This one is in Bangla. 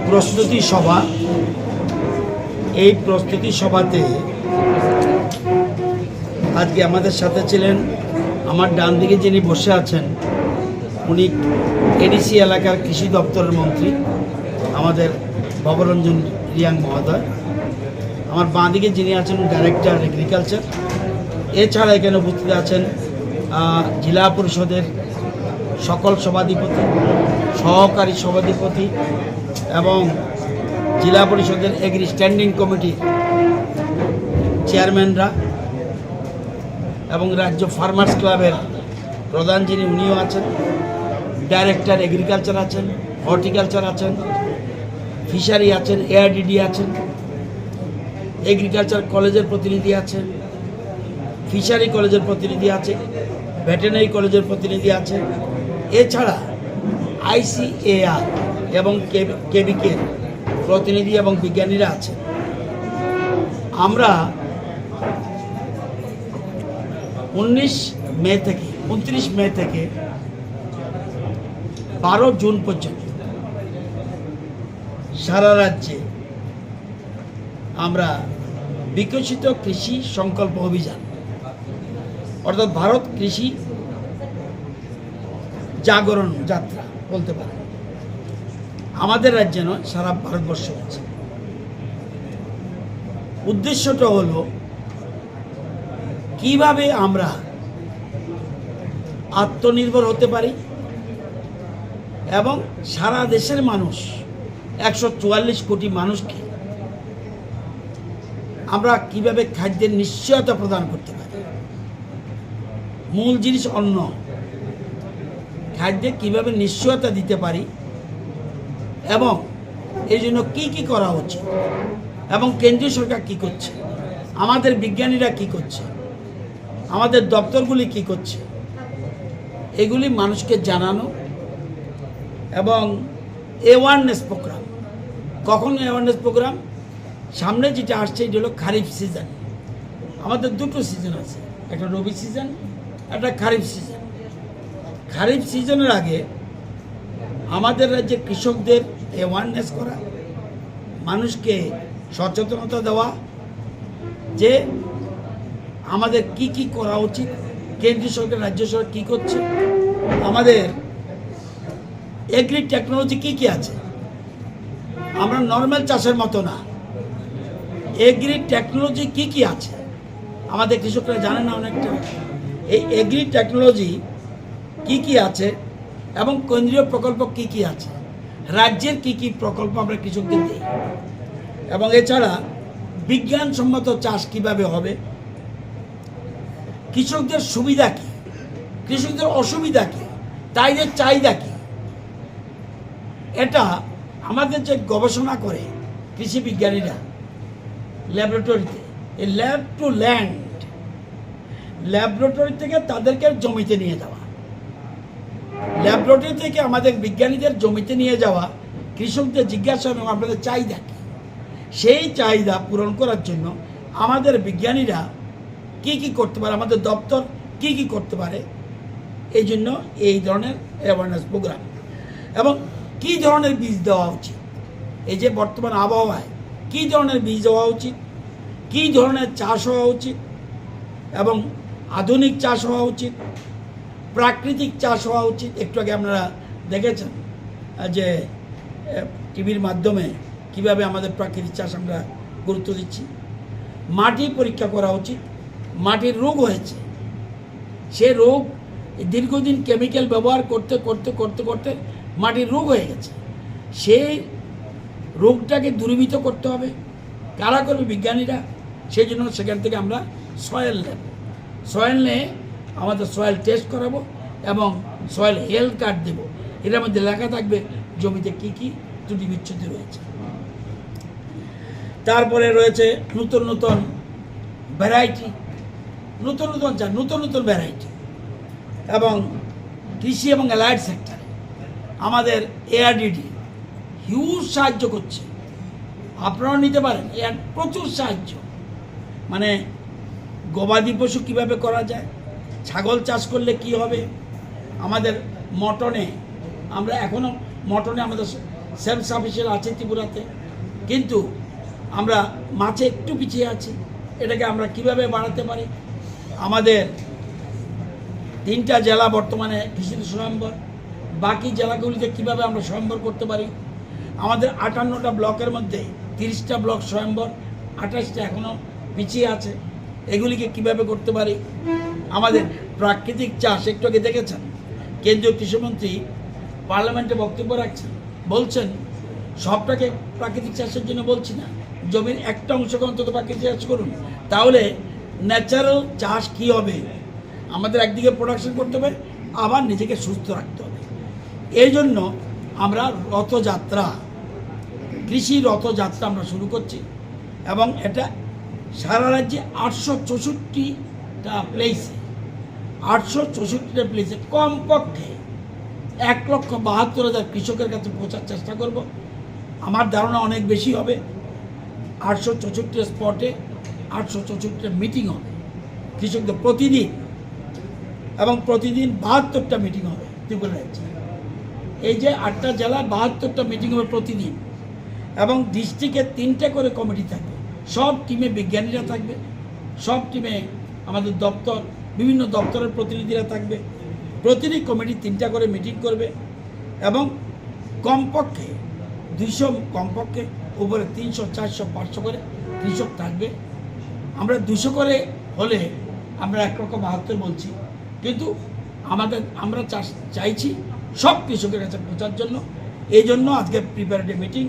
প্রস্তুতি সভা। এই প্রস্তুতি সভাতে আজকে আমাদের সাথে ছিলেন, আমার ডান দিকে যিনি বসে আছেন উনি এডিসি এলাকার কৃষি দপ্তরের মন্ত্রী আমাদের ভবরঞ্জন রিয়াং মহোদয়। আমার বাঁ দিকে যিনি আছেন ডাইরেক্টর এগ্রিকালচার। এছাড়া এখানে উপস্থিত আছেন জেলা পরিষদের সকল সভাধিপতি, সহকারী সভাধিপতি এবং জেলা পরিষদের এগ্রি স্ট্যান্ডিং কমিটির চেয়ারম্যানরা এবং রাজ্য ফার্মার্স ক্লাবের প্রধান যিনি উনিও আছেন, ডাইরেক্টর এগ্রিকালচার আছেন, হর্টিকালচার আছেন, ফিশারি আছেন, এআরডিডি আছেন, এগ্রিকালচার কলেজের প্রতিনিধি আছেন, ফিশারি কলেজের প্রতিনিধি আছে, ভেটেরিনারি কলেজের প্রতিনিধি আছে। এছাড়া ICAR এবং কেবিকে প্রতিনিধি এবং বিজ্ঞানীরা আছে। আমরা 29 মে থেকে 29 মে থেকে 12 জুন পর্যন্ত সারা রাজ্যে আমরা বিকশিত কৃষি সংকল্প অভিযান অর্থাৎ ভারত কৃষি জাগরণ যাত্রা বলতে পারেন, আমাদের রাজ্যে নয় সারা ভারতবর্ষ হচ্ছে। উদ্দেশ্যটা হলো কিভাবে আমরা আত্মনির্ভর হতে পারি এবং সারা দেশের মানুষ 144 কোটি মানুষকে আমরা কিভাবে খাদ্যের নিশ্চয়তা প্রদান করতে পারি। মূল জিনিস অন্ন, খাদ্যে কিভাবে নিশ্চয়তা দিতে পারি এবং এই জন্য কী কী করা উচিত এবং কেন্দ্রীয় সরকার কী করছে, আমাদের বিজ্ঞানীরা কী করছে, আমাদের দপ্তরগুলি কী করছে, এগুলি মানুষকে জানানো এবং অ্যাওয়ারনেস প্রোগ্রাম। কখন অ্যাওয়ারনেস প্রোগ্রাম? সামনে যেটা আসছে এটা হলো খারিফ সিজন। আমাদের দুটো সিজন আছে, একটা রবি সিজন, একটা খারিফ সিজন। খারিফ সিজনের আগে আমাদের রাজ্যে কৃষকদের অ্যাওয়ারনেস করা, মানুষকে সচেতনতা দেওয়া যে আমাদের কি কি করা উচিত, কেন্দ্রীয় সরকার রাজ্য সরকার কী করছে, আমাদের এগ্রি টেকনোলজি কী কী আছে। আমরা নর্মাল চাষের মতো না, এগ্রি টেকনোলজি কী কী আছে আমাদের কৃষকরা জানে না অনেকটা। এই এগ্রি টেকনোলজি কী কী আছে এবং কেন্দ্রীয় প্রকল্প কী কী আছে, রাজ্যের কী কী প্রকল্প আমরা কৃষকদের দিই এবং এছাড়া বিজ্ঞানসম্মত চাষ কিভাবে হবে, কৃষকদের সুবিধা কী, কৃষকদের অসুবিধা কী, তাইদের চাহিদা কী। এটা আমাদের যে গবেষণা করে কৃষি বিজ্ঞানীরা ল্যাবরেটরিতে, এই ল্যাব টু ল্যান্ড, ল্যাবরেটরি থেকে তাদেরকে জমিতে নিয়ে যাওয়া, ল্যাবরেটরি থেকে আমাদের বিজ্ঞানীদের জমিতে নিয়ে যাওয়া, কৃষকদের জিজ্ঞাসা এবং আপনাদের চাহিদা কী, সেই চাহিদা পূরণ করার জন্য আমাদের বিজ্ঞানীরা কি কি করতে পারে, আমাদের দপ্তর কি কি করতে পারে, এই জন্য এই ধরনের অ্যাওয়ারনেস প্রোগ্রাম। এবং কি ধরনের বীজ দেওয়া উচিত, এই যে বর্তমান আবহাওয়ায় কি ধরনের বীজ দেওয়া উচিত, কি ধরনের চাষ হওয়া উচিত এবং আধুনিক চাষ হওয়া উচিত, প্রাকৃতিক চাষ হওয়া উচিত। একটু আগে আপনারা দেখেছেন যে টিভির মাধ্যমে কিভাবে আমাদের প্রাকৃতিক চাষ আমরা গুরুত্ব দিচ্ছি। মাটি পরীক্ষা করা উচিত, মাটির রোগ হয়েছে, সে রোগ দীর্ঘদিন কেমিক্যাল ব্যবহার করতে করতে করতে করতে মাটির রোগ হয়ে গেছে, সেই রোগটাকে দূরীভূত করতে হবে। কারা করবে? বিজ্ঞানীরা। সেই জন্য সেখান থেকে আমরা সয়েল নেব, সয়েল নিয়ে আমাদের সয়েল টেস্ট করাবো এবং সয়েল হেলথ কার্ড দেবো। এটার মধ্যে লেখা থাকবে জমিতে কী কী ত্রুটি বিচ্ছুতি রয়েছে। তারপরে রয়েছে নতুন নতুন ভ্যারাইটি, নতুন নতুন চাষ, নতুন নতুন ভ্যারাইটি এবং কৃষি এবং অ্যালাইড সেক্টরে আমাদের এআরডিডি হিউজ সাহায্য করছে। আপনারাও নিতে পারেন, এর প্রচুর সাহায্য। মানে গবাদি পশু কীভাবে করা যায়, ছাগল চাষ করলে কি হবে, আমাদের মটনে আমরা এখনও মটনে আমাদের সেলফ সাফিসিয়েন্ট আছে ত্রিপুরাতে, কিন্তু আমরা মাছে একটু পিছিয়ে আছি। এটাকে আমরা কিভাবে বাড়াতে পারি? আমাদের 3টা জেলা বর্তমানে কৃষিতে স্বয়ম্বর, বাকি জেলাগুলিতে কিভাবে আমরা স্বয়ম্বর করতে পারি? আমাদের 58টা ব্লকের মধ্যে 30টা ব্লক স্বয়ম্বর, 28টা এখনও পিছিয়ে আছে। এগুলিকে কিভাবে করতে পারি? আমাদের প্রাকৃতিক চাষ, একটু আগে দেখেছেন কেন্দ্রীয় কৃষিমন্ত্রী পার্লামেন্টে বক্তব্য রাখছেন, বলছেন সবটাকে প্রাকৃতিক চাষের জন্য বলছি না, জমির একটা অংশকে অন্তত প্রাকৃতিক চাষ করুন। তাহলে ন্যাচারাল চাষ কি হবে? আমাদের একদিকে প্রোডাকশন করতে হবে, আবার নিজেকে সুস্থ রাখতে হবে। এই জন্য আমরা রথযাত্রা, কৃষি রথযাত্রা আমরা শুরু করছি, এবং এটা সারা রাজ্যে 864টা প্লেসে, 864টা প্লেসে কমপক্ষে 1,72,000 কৃষকের কাছে পৌঁছার চেষ্টা করব। আমার ধারণা অনেক বেশি হবে। 864 স্পটে 864টা মিটিং হবে কৃষকদের প্রতিদিন, এবং প্রতিদিন 72টা মিটিং হবে ত্রিপুরা রাজ্যে। এই যে 8টা জেলা 72টা মিটিং হবে প্রতিদিন, এবং ডিস্ট্রিক্টে 3টে করে কমিটি থাকবে। সব টিমে বিজ্ঞানীরা থাকবে, সব টিমে আমাদের দপ্তর, বিভিন্ন দপ্তরের প্রতিনিধিরা থাকবে। প্রতিটি কমিটি 3টা করে মিটিং করবে, এবং কমপক্ষে 200, কমপক্ষে উপরে 300, 400, 500 করে কৃষক থাকবে। আমরা 200 করে হলে আমরা 1,72,000 বলছি, কিন্তু আমরা চাইছি সব কৃষকের কাছে পৌঁছার জন্য। এই জন্য আজকে প্রিপারেটরি মিটিং।